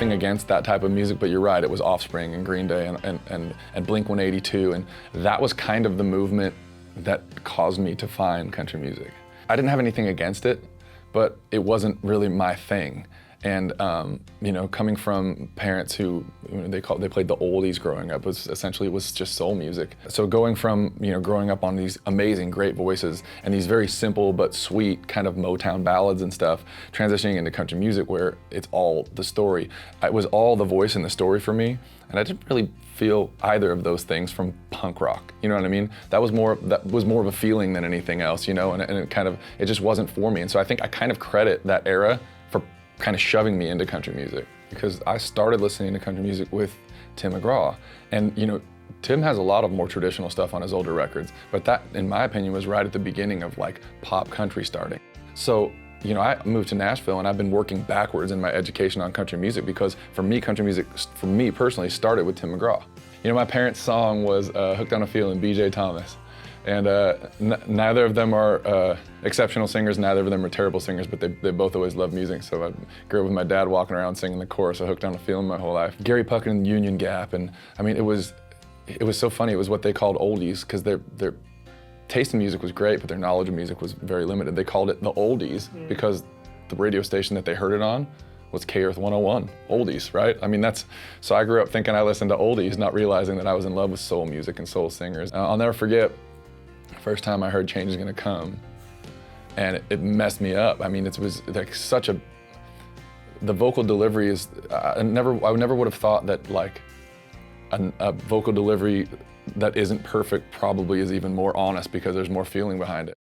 nothing against that type of music, but you're right, it was Offspring and Green Day and Blink-182, and that was kind of the movement that caused me to find country music. I didn't have anything against it, but it wasn't really my thing. And you know, coming from parents who they played the oldies growing up, was just soul music. So going from growing up on these amazing, great voices and these very simple but sweet kind of Motown ballads and stuff, transitioning into country music where it's all the story. It was all the voice and the story for me, and I didn't really feel either of those things from punk rock. You know what I mean? That was more of a feeling than anything else. You know, and it just wasn't for me. And so I think I kind of credit that era for kind of shoving me into country music, because I started listening to country music with Tim McGraw. And Tim has a lot of more traditional stuff on his older records, but that, in my opinion, was right at the beginning of like pop country starting. So I moved to Nashville and I've been working backwards in my education on country music, because for me, country music, for me personally, started with Tim McGraw. My parents' song was Hooked on a Feeling, B.J. Thomas. And neither of them are exceptional singers, neither of them are terrible singers, but they both always loved music. So I grew up with my dad walking around singing the chorus of Hooked on a Feeling my whole life. Gary Puckett and Union Gap, and I mean, it was so funny. It was what they called oldies, because their taste in music was great, but their knowledge of music was very limited. They called it the oldies because the radio station that they heard it on was K-Earth 101, oldies, right? I mean, so I grew up thinking I listened to oldies, not realizing that I was in love with soul music and soul singers. I'll never forget first time I heard Change Is Gonna Come, and it messed me up. I mean, it was like the vocal delivery is, I never would have thought that like a vocal delivery that isn't perfect probably is even more honest, because there's more feeling behind it.